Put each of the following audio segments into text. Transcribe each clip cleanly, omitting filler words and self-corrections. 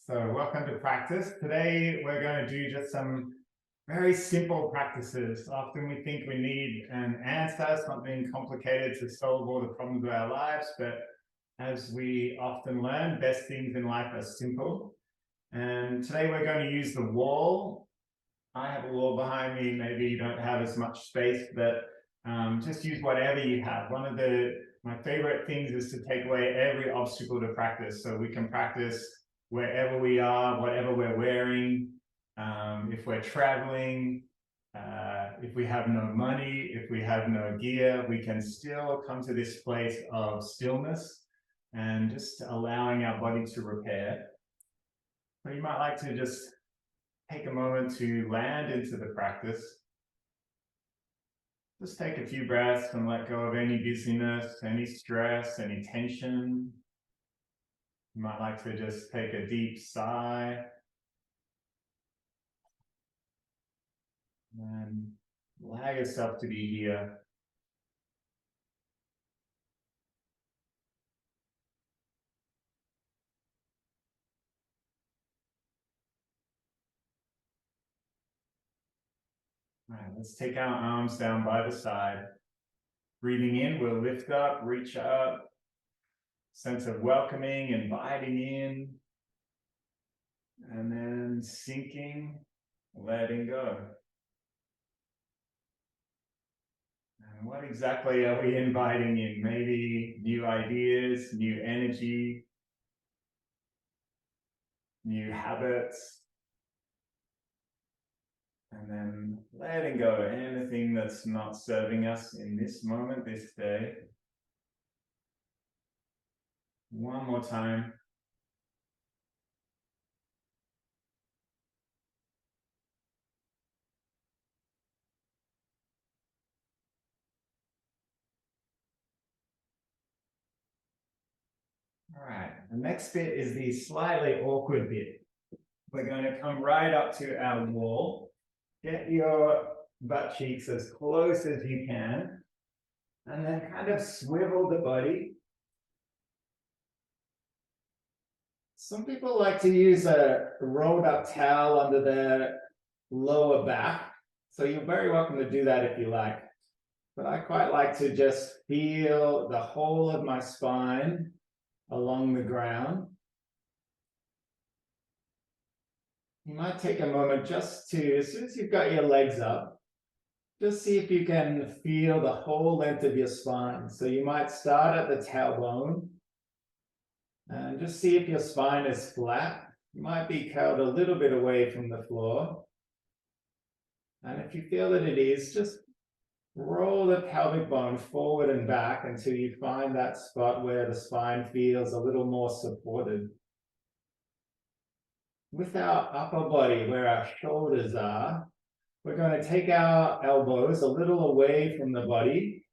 So welcome to practice. Today we're going to do just some very simple practices. Often we think we need an answer, something complicated to solve all the problems of our lives, but as we often learn, best things in life are simple. And today we're going to use the wall. I have a wall behind me. Maybe you don't have as much space, but just use whatever you have. One of my favorite things is to take away every obstacle to practice. So we can practice wherever we are, whatever we're wearing, if we're traveling, if we have no money, if we have no gear, we can still come to this place of stillness and just allowing our body to repair. So you might like to just take a moment to land into the practice. Just take a few breaths and let go of any busyness, any stress, any tension. You might like to just take a deep sigh and allow yourself to be here. All right, let's take our arms down by the side. Breathing in, we'll lift up, reach up. Sense of welcoming, inviting in. And then sinking, letting go. And what exactly are we inviting in? Maybe new ideas, new energy, new habits. And then letting go anything that's not serving us in this moment, this day. One more time. All right, the next bit is the slightly awkward bit. We're going to come right up to our wall. Get your butt cheeks as close as you can. And then kind of swivel the body. Some people like to use a rolled up towel under their lower back. So you're very welcome to do that if you like. But I quite like to just feel the whole of my spine along the ground. You might take a moment just to, as soon as you've got your legs up, just see if you can feel the whole length of your spine. So you might start at the tailbone and just see if your spine is flat. You might be curled a little bit away from the floor. And if you feel that it is, just roll the pelvic bone forward and back until you find that spot where the spine feels a little more supported. With our upper body, where our shoulders are, we're going to take our elbows a little away from the body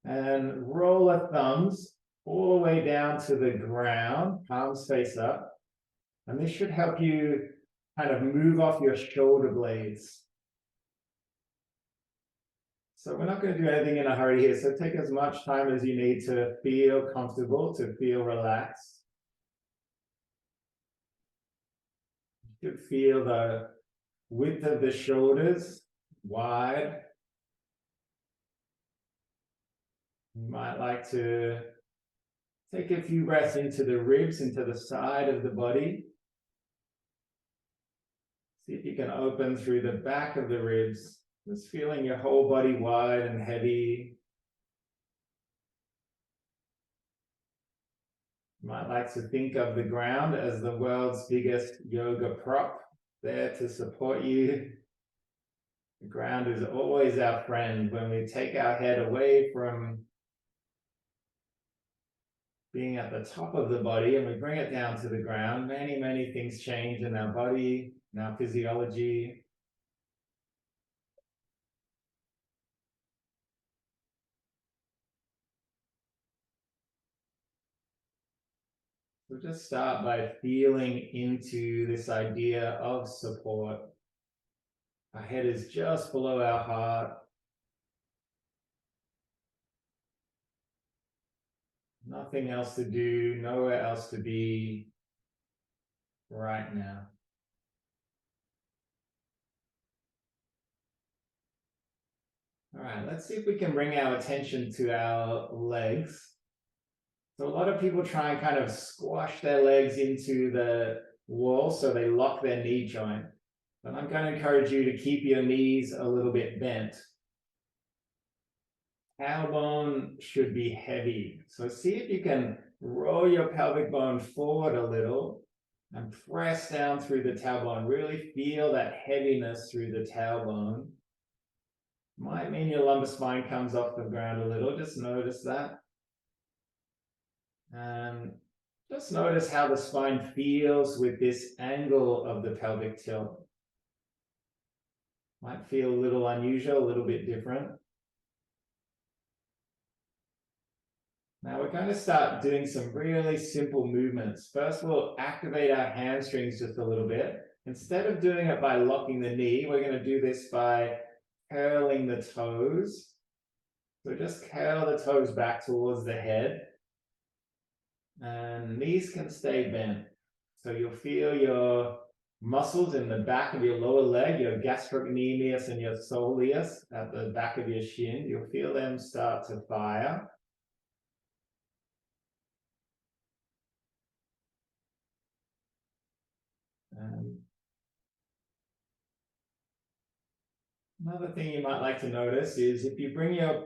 and roll our thumbs all the way down to the ground, palms face up. And this should help you kind of move off your shoulder blades. So we're not going to do anything in a hurry here. So take as much time as you need to feel comfortable, to feel relaxed. You should feel the width of the shoulders wide. You might like to take a few breaths into the ribs, into the side of the body. See if you can open through the back of the ribs, just feeling your whole body wide and heavy. You might like to think of the ground as the world's biggest yoga prop, there to support you. The ground is always our friend. When we take our head away from being at the top of the body and we bring it down to the ground, many, many things change in our body, in our physiology. So just start by feeling into this idea of support. Our head is just below our heart. Nothing else to do, nowhere else to be. right now. All right, let's see if we can bring our attention to our legs. So a lot of people try and kind of squash their legs into the wall so they lock their knee joint. But I'm going to encourage you to keep your knees a little bit bent. Tailbone should be heavy. So see if you can roll your pelvic bone forward a little and press down through the tailbone. Really feel that heaviness through the tailbone. Might mean your lumbar spine comes off the ground a little. Just notice that. And just notice how the spine feels with this angle of the pelvic tilt. Might feel a little unusual, a little bit different. Now we're going to start doing some really simple movements. First, we'll activate our hamstrings just a little bit. Instead of doing it by locking the knee, we're going to do this by curling the toes. So just curl the toes back towards the head. And knees can stay bent. So you'll feel your muscles in the back of your lower leg, your gastrocnemius and your soleus at the back of your shin. You'll feel them start to fire. Another thing you might like to notice is if you bring your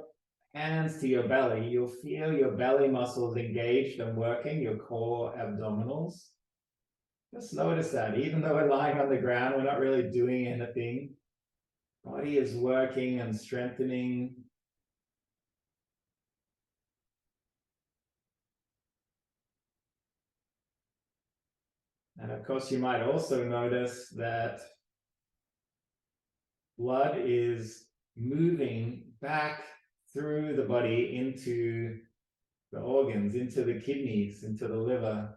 hands to your belly, you'll feel your belly muscles engaged and working, your core abdominals. Just notice that even though we're lying on the ground, we're not really doing anything. Body is working and strengthening. And of course, you might also notice that blood is moving back through the body into the organs, into the kidneys, into the liver.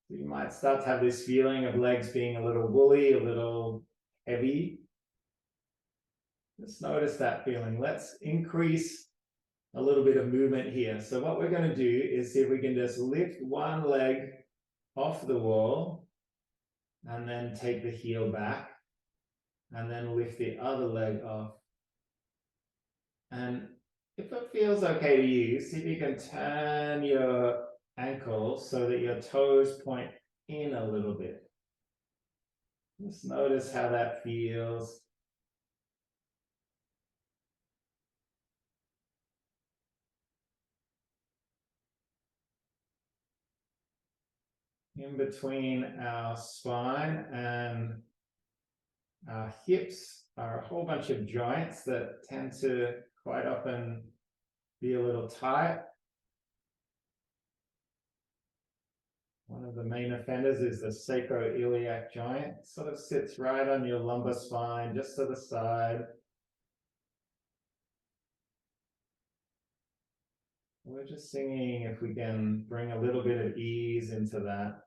So you might start to have this feeling of legs being a little woolly, a little heavy. Just notice that feeling. Let's increase a little bit of movement here. So what we're going to do is see if we can just lift one leg off the wall and then take the heel back and then lift the other leg off. And if it feels okay to you, see if you can turn your ankle so that your toes point in a little bit. Just notice how that feels. In between our spine and our hips are a whole bunch of joints that tend to quite often be a little tight. One of the main offenders is the sacroiliac joint. It sort of sits right on your lumbar spine, just to the side. We're just seeing if we can bring a little bit of ease into that.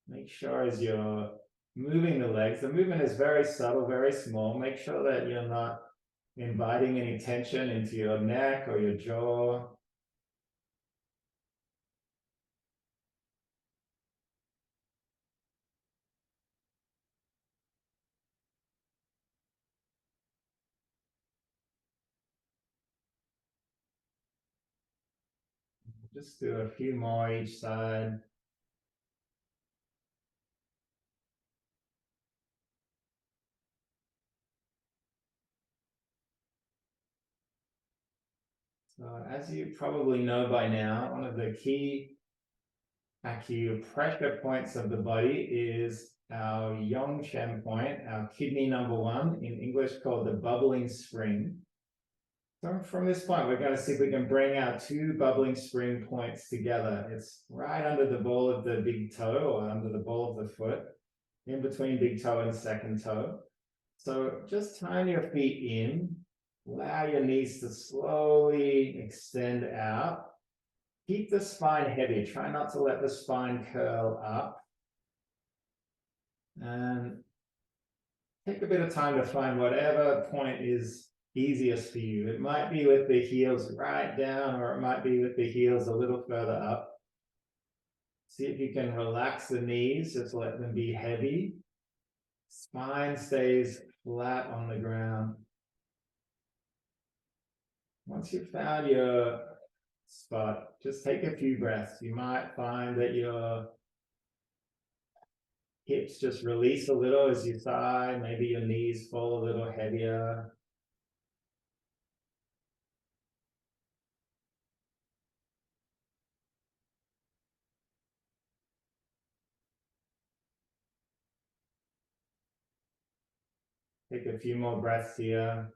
Make sure as you're moving the legs, the movement is very subtle, very small. Make sure that you're not inviting any tension into your neck or your jaw. Just do a few more each side. So as you probably know by now, one of the key acupressure points of the body is our Yongchen point, our kidney number 1, in English called the bubbling spring. So from this point, we're going to see if we can bring our 2 bubbling spring points together. It's right under the ball of the big toe or under the ball of the foot, in between big toe and second toe. So just turn your feet in, allow your knees to slowly extend out. keep the spine heavy. Try not to let the spine curl up. And take a bit of time to find whatever point is easiest for you. It might be with the heels right down, or it might be with the heels a little further up. See if you can relax the knees, just let them be heavy. Spine stays flat on the ground. Once you've found your spot, just take a few breaths. You might find that your hips just release a little as you sigh. Maybe your knees fall a little heavier. Take a few more breaths here.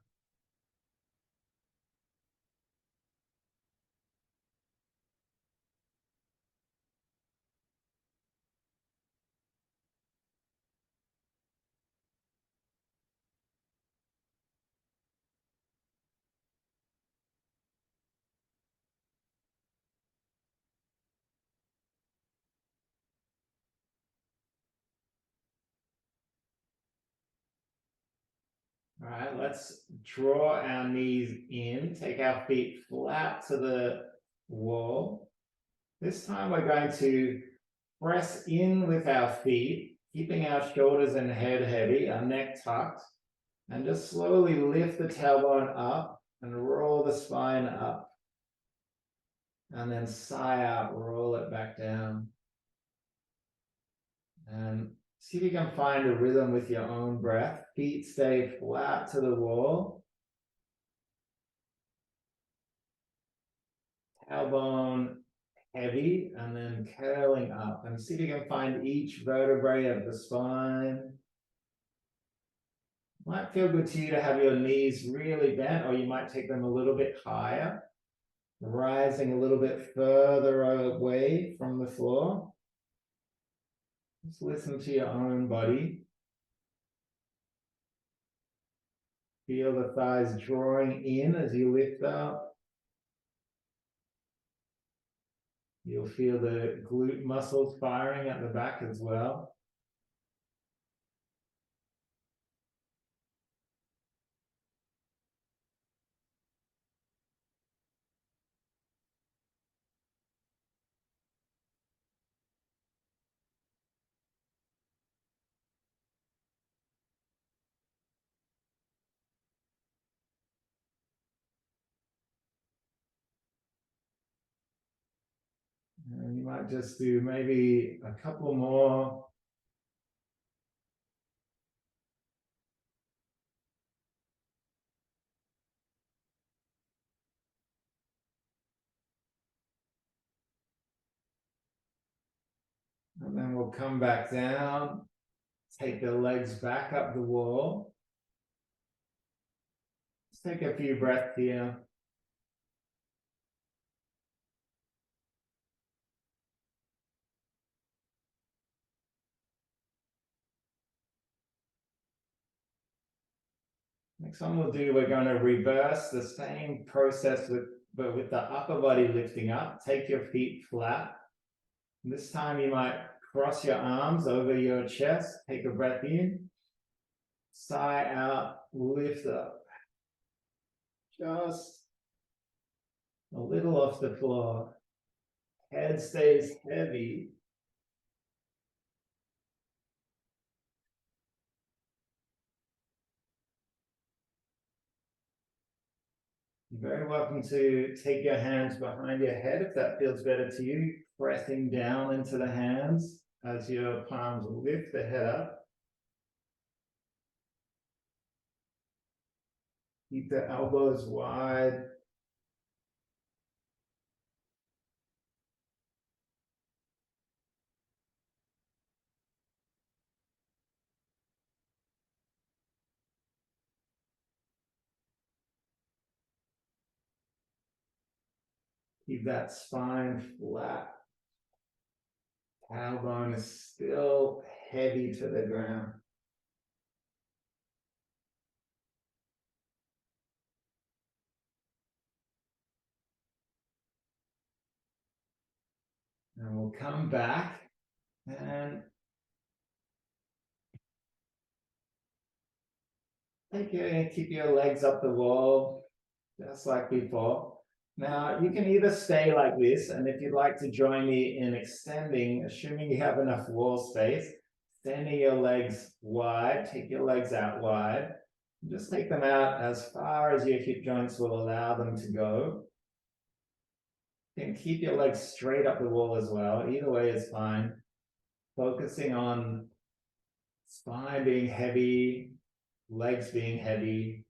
All right, let's draw our knees in, take our feet flat to the wall. This time we're going to press in with our feet, keeping our shoulders and head heavy, our neck tucked, and just slowly lift the tailbone up and roll the spine up. And then sigh out, roll it back down. And see if you can find a rhythm with your own breath. Feet stay flat to the wall. Tailbone heavy and then curling up. And see if you can find each vertebrae of the spine. Might feel good to you to have your knees really bent, or you might take them a little bit higher, rising a little bit further away from the floor. Just listen to your own body. Feel the thighs drawing in as you lift up. You'll feel the glute muscles firing at the back as well. And you might just do maybe a couple more. And then we'll come back down, take the legs back up the wall. Let's take a few breaths here. Next one we'll do, we're going to reverse the same process but with the upper body lifting up. Take your feet flat. This time you might cross your arms over your chest. Take a breath in. Sigh out, lift up. Just a little off the floor. Head stays heavy. You're very welcome to take your hands behind your head if that feels better to you. Pressing down into the hands as your palms lift the head up. Keep the elbows wide. Keep that spine flat. Tailbone is still heavy to the ground. And we'll come back and keep your legs up the wall, just like before. Now, you can either stay like this, and if you'd like to join me in extending, assuming you have enough wall space, extending your legs wide, take your legs out wide, just take them out as far as your hip joints will allow them to go. You can keep your legs straight up the wall as well. Either way is fine. Focusing on spine being heavy, legs being heavy.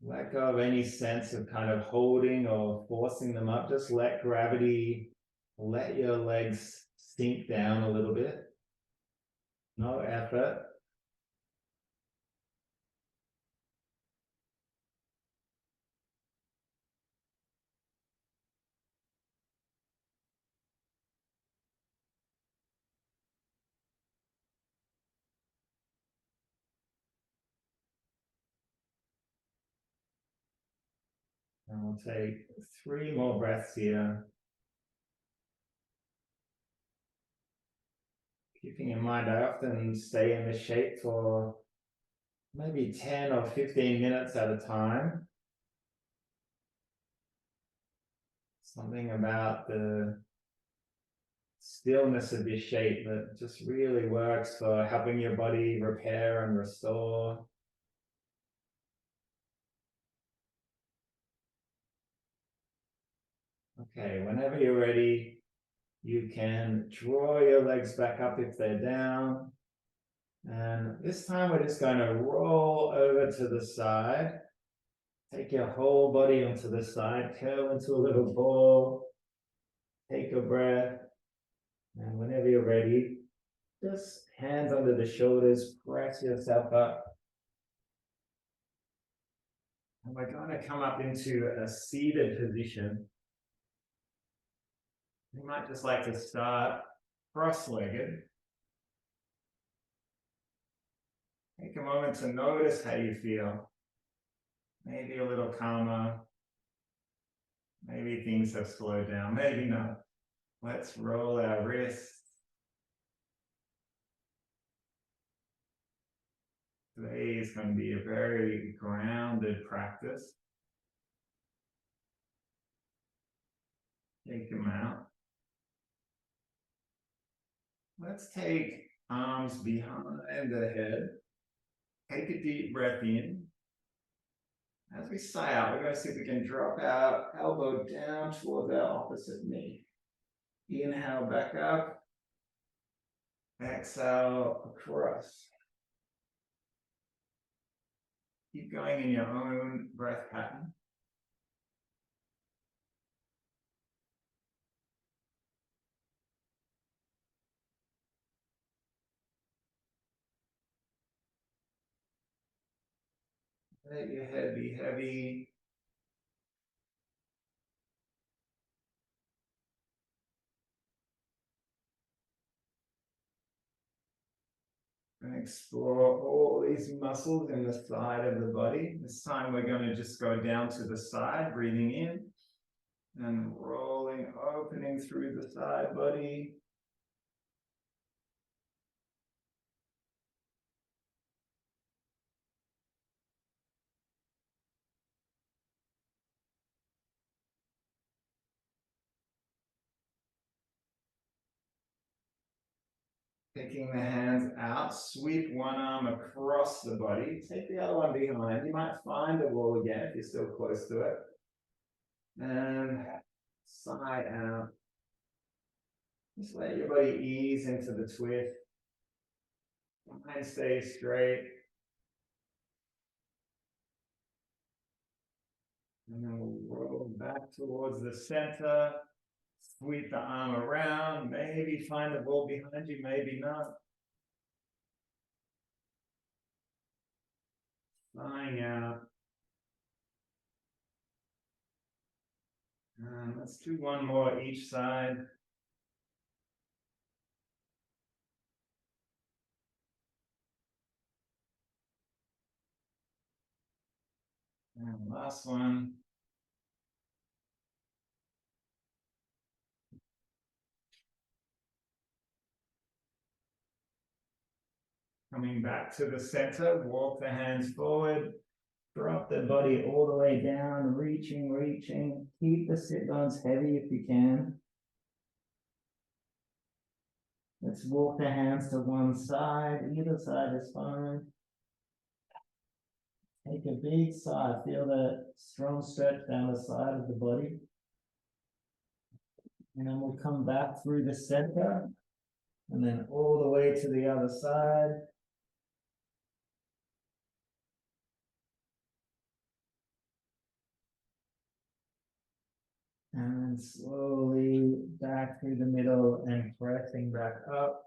Let go of any sense of kind of holding or forcing them up. Just let gravity, let your legs sink down a little bit. No effort. And we'll take 3 more breaths here. Keeping in mind, I often stay in this shape for maybe 10 or 15 minutes at a time. Something about the stillness of this shape that just really works for helping your body repair and restore. Okay, whenever you're ready, you can draw your legs back up if they're down. And this time we're just going to roll over to the side. Take your whole body onto the side, curl into a little ball. Take a breath. And whenever you're ready, just hands under the shoulders, press yourself up. And we're going to come up into a seated position. You might just like to start cross-legged. Take a moment to notice how you feel. Maybe a little calmer. Maybe things have slowed down, maybe not. Let's roll our wrists. Today is going to be a very grounded practice. Take them out. Let's take arms behind the head. Take a deep breath in. As we sigh out, we're going to see if we can drop our elbow down towards our opposite knee. Inhale back up. Exhale across. Keep going in your own breath pattern. Let your head be heavy. And explore all these muscles in the side of the body. This time we're going to just go down to the side, breathing in and rolling, opening through the side body. Taking the hands out, sweep one arm across the body, take the other one behind. You might find the wall again if you're still close to it. And sigh out. Just let your body ease into the twist. Mind stays straight. And then we'll roll back towards the center. Sweep the arm around. Maybe find the ball behind you, maybe not. Flying out. And let's do one more each side. And last one. Coming back to the center, walk the hands forward, drop the body all the way down, reaching, reaching. Keep the sit bones heavy if you can. Let's walk the hands to one side, either side is fine. Take a big sigh, feel the strong stretch down the side of the body. And then we'll come back through the center and then all the way to the other side. And then slowly back through the middle and pressing back up.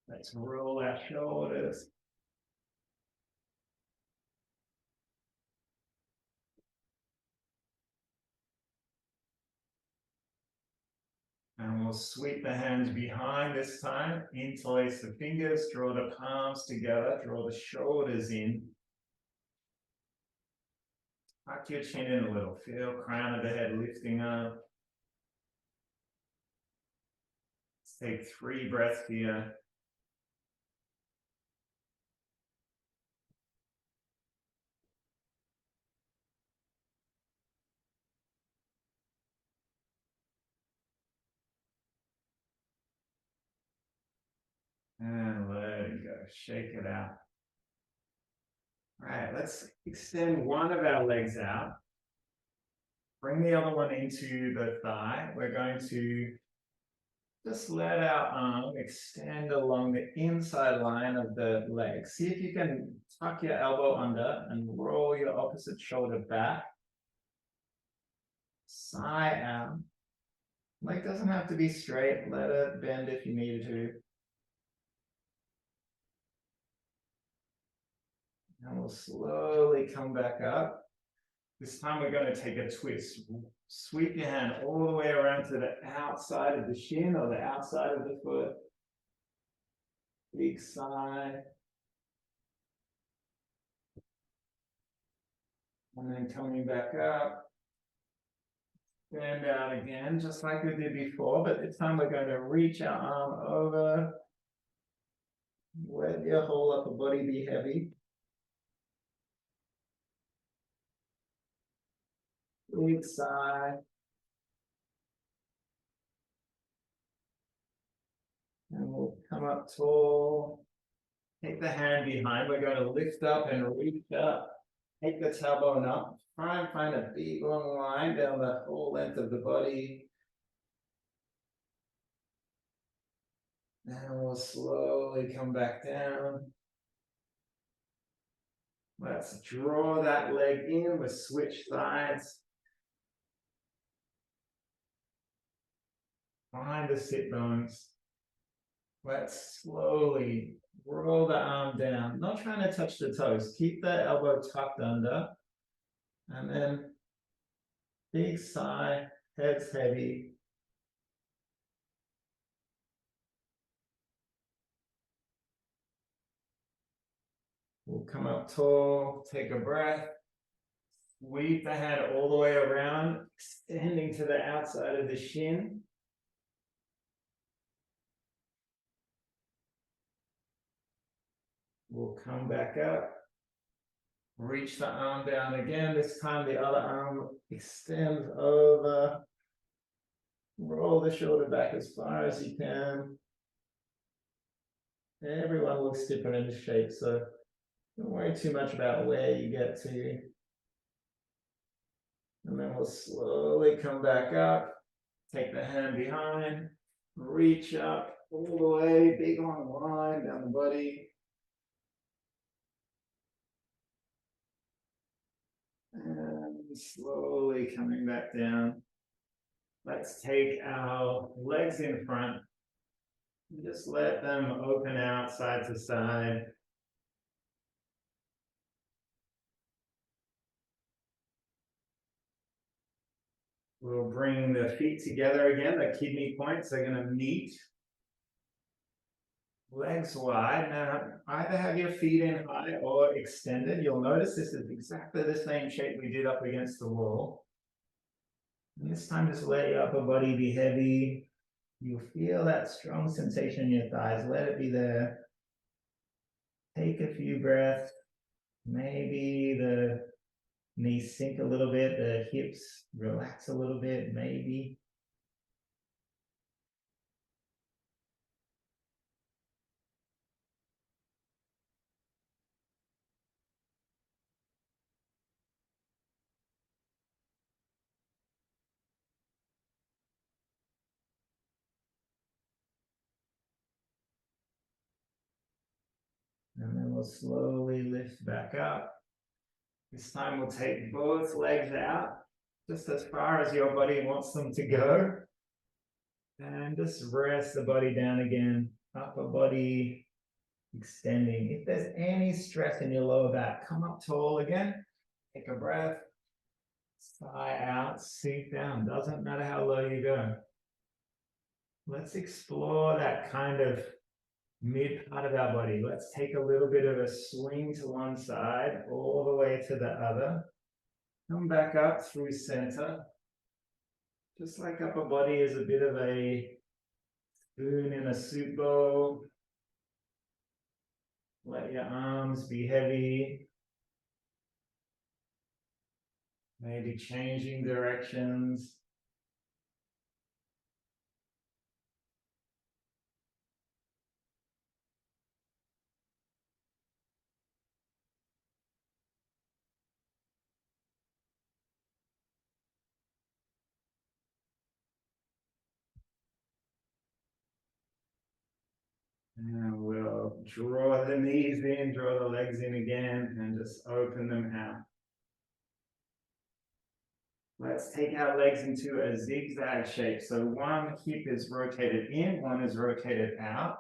Let's roll our shoulders. And we'll sweep the hands behind this time, interlace the fingers, draw the palms together, draw the shoulders in. Tuck your chin in a little, feel crown of the head lifting up. Let's take 3 breaths here. And let it go, shake it out. All right, let's extend one of our legs out. Bring the other one into the thigh. We're going to just let our arm extend along the inside line of the leg. See if you can tuck your elbow under and roll your opposite shoulder back. Sigh out. Leg doesn't have to be straight. Let it bend if you need to. And we'll slowly come back up. This time we're going to take a twist. Sweep your hand all the way around to the outside of the shin or the outside of the foot. Big sigh. And then coming back up. Bend out again, just like we did before, but this time we're going to reach our arm over. Let your whole upper body be heavy. Big sigh. And we'll come up tall. Take the hand behind. We're going to lift up and reach up. Take the tailbone up. Try and find a big long line down the whole length of the body. And we'll slowly come back down. Let's draw that leg in. We'll switch sides. Find the sit bones. Let's slowly roll the arm down. Not trying to touch the toes. Keep the elbow tucked under. And then big sigh, head's heavy. We'll come up tall, take a breath. Sweep the head all the way around, extending to the outside of the shin. We'll come back up. Reach the arm down again. This time the other arm extends over. Roll the shoulder back as far as you can. Everyone looks different in shape, so don't worry too much about where you get to. And then we'll slowly come back up. Take the hand behind. Reach up all the way. Big long line down the body. And slowly coming back down. Let's take our legs in front. Just let them open out side to side. We'll bring the feet together again. The kidney points are going to meet. Legs wide. Now, either have your feet in high or extended. You'll notice this is exactly the same shape we did up against the wall. And this time, just let your upper body be heavy. You'll feel that strong sensation in your thighs. Let it be there. Take a few breaths. Maybe the knees sink a little bit, the hips relax a little bit, maybe. And then we'll slowly lift back up. This time we'll take both legs out, just as far as your body wants them to go. And just rest the body down again, upper body extending. If there's any stress in your lower back, come up tall again. Take a breath. Sigh out, sink down. Doesn't matter how low you go. Let's explore that kind of mid part of our body. Let's take a little bit of a swing to one side, all the way to the other. Come back up through center. Just like upper body is a bit of a spoon in a soup bowl. Let your arms be heavy. Maybe changing directions. And we'll draw the knees in, draw the legs in again, and just open them out. Let's take our legs into a zigzag shape. So one hip is rotated in, one is rotated out.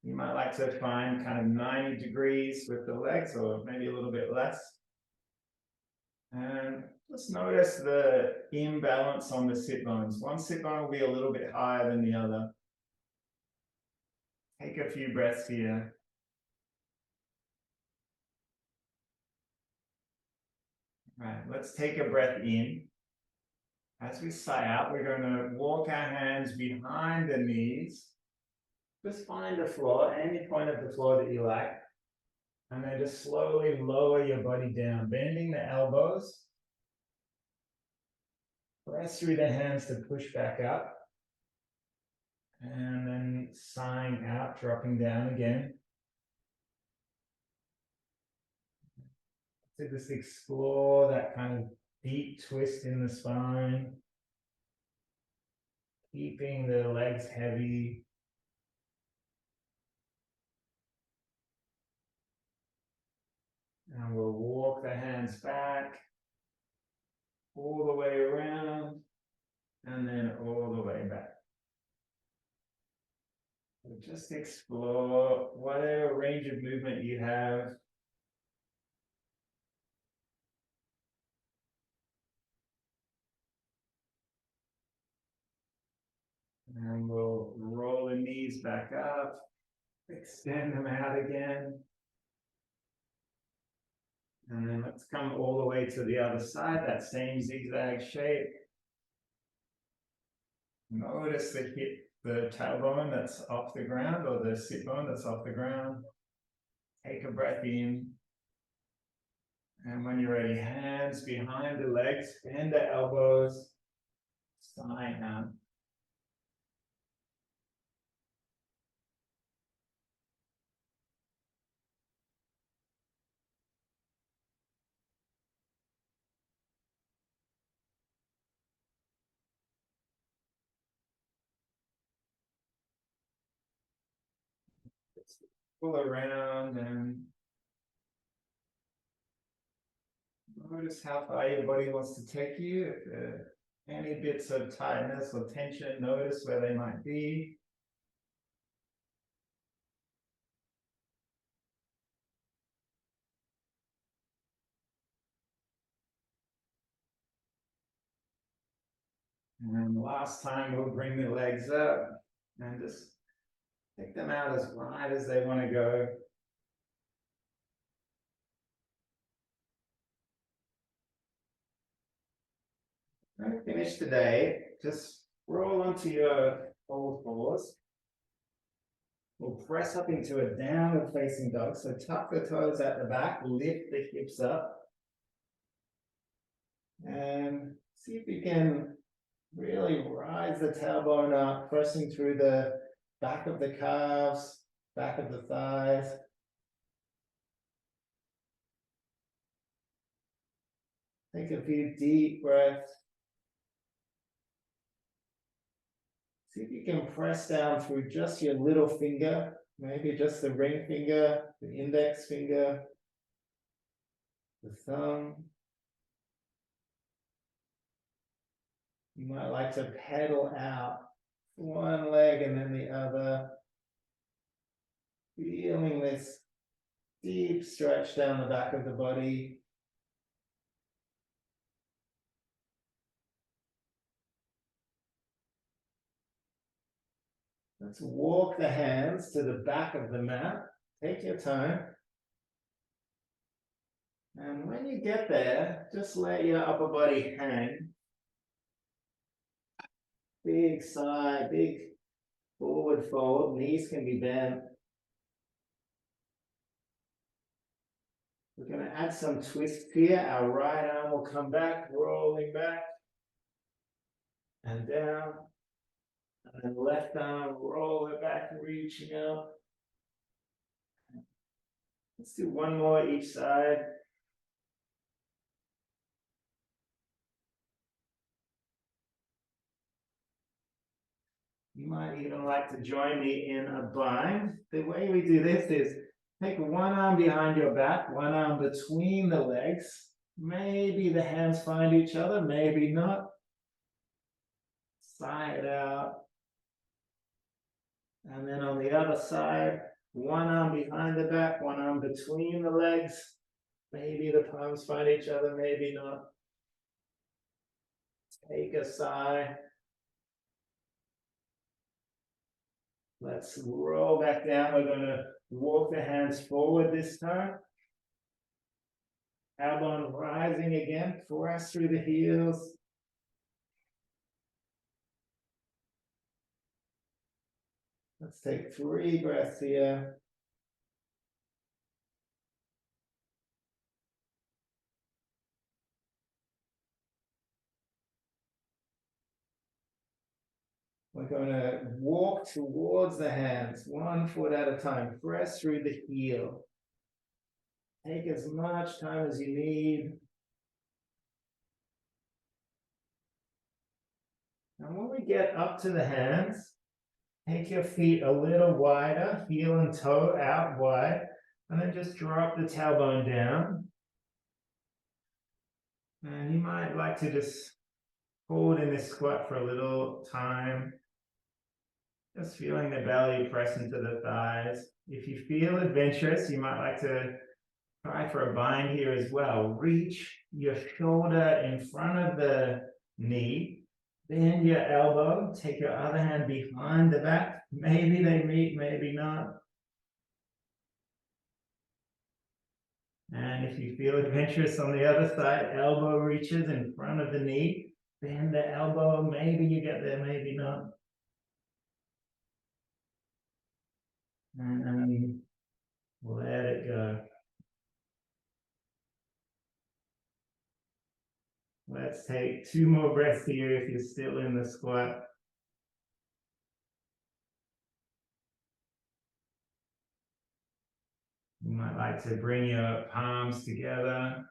You might like to find kind of 90 degrees with the legs, or maybe a little bit less. And just notice the imbalance on the sit bones. One sit bone will be a little bit higher than the other. Take a few breaths here. Right, let's take a breath in. As we sigh out, we're going to walk our hands behind the knees. Just find the floor, any point of the floor that you like. And then just slowly lower your body down, bending the elbows. Press through the hands to push back up. And then sighing out, dropping down again. So just explore that kind of deep twist in the spine. Keeping the legs heavy. And we'll walk the hands back, all the way around, and then all the way back. So just explore whatever range of movement you have. And we'll roll the knees back up, extend them out again. And then let's come all the way to the other side, that same zigzag shape. Notice the hip, the tailbone that's off the ground, or the sit bone that's off the ground. Take a breath in. And when you're ready, hands behind the legs, bend the elbows, sigh out. Pull around and notice how far your body wants to take you. If there are any bits of tightness or tension, notice where they might be. And last time we'll bring the legs up and just take them out as wide as they want to go. When you finish today, just roll onto your forward fours. We'll press up into a downward facing dog. So tuck the toes at the back, lift the hips up. And see if you can really rise the tailbone up, pressing through the back of the calves, back of the thighs. Take a few deep breaths. See if you can press down through just your little finger, maybe just the ring finger, the index finger, the thumb. You might like to pedal out one leg and then the other, feeling this deep stretch down the back of the body. Let's walk the hands to the back of the mat. Take your time. And when you get there, just let your upper body hang. Big sigh, big forward fold. Knees can be bent. We're going to add some twist here. Our right arm will come back, rolling back and down. And then left arm, roll it back, reaching up. Let's do one more each side. You might even like to join me in a bind. The way we do this is take one arm behind your back, one arm between the legs. Maybe the hands find each other, maybe not. Sigh it out. And then on the other side, one arm behind the back, one arm between the legs. Maybe the palms find each other, maybe not. Take a sigh. Let's roll back down. We're going to walk the hands forward this time. Tailbone rising again. Press through the heels. Let's take 3 breaths here. We're going to walk towards the hands, 1 foot at a time. Press through the heel. Take as much time as you need. And when we get up to the hands, take your feet a little wider, heel and toe out wide, and then just drop the tailbone down. And you might like to just hold in this squat for a little time. Just feeling the belly press into the thighs. If you feel adventurous, you might like to try for a bind here as well. Reach your shoulder in front of the knee. Bend your elbow. Take your other hand behind the back. Maybe they meet, maybe not. And if you feel adventurous on the other side, elbow reaches in front of the knee. Bend the elbow. Maybe you get there, maybe not. And let it go. Let's take 2 more breaths here if you're still in the squat. You might like to bring your palms together.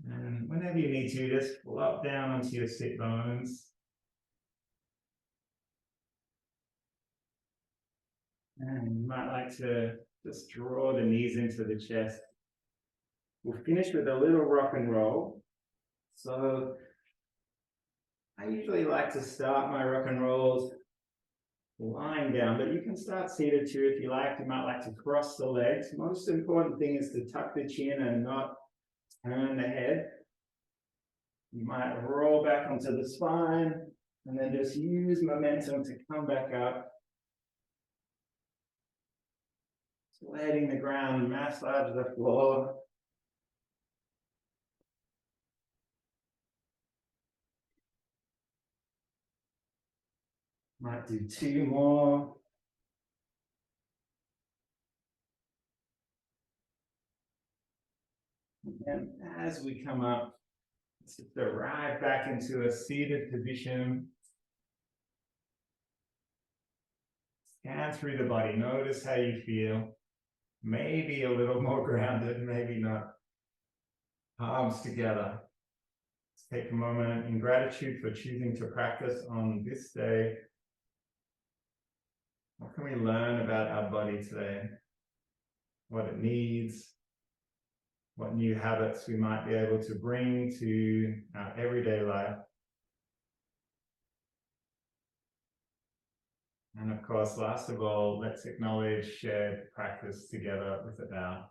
And whenever you need to, just flop down onto your sit bones. And you might like to just draw the knees into the chest. We'll finish with a little rock and roll. So I usually like to start my rock and rolls lying down, but you can start seated too if you like. You might like to cross the legs. Most important thing is to tuck the chin and not turn the head. You might roll back onto the spine and then just use momentum to come back up. Just letting the ground massage the floor. Might do 2 more. And as we come up, just arrive back into a seated position. Scan through the body. Notice how you feel. Maybe a little more grounded, maybe not. Palms together. Let's take a moment in gratitude for choosing to practice on this day. What can we learn about our body today? What it needs? What new habits we might be able to bring to our everyday life? And of course, last of all, let's acknowledge shared practice together with a bow.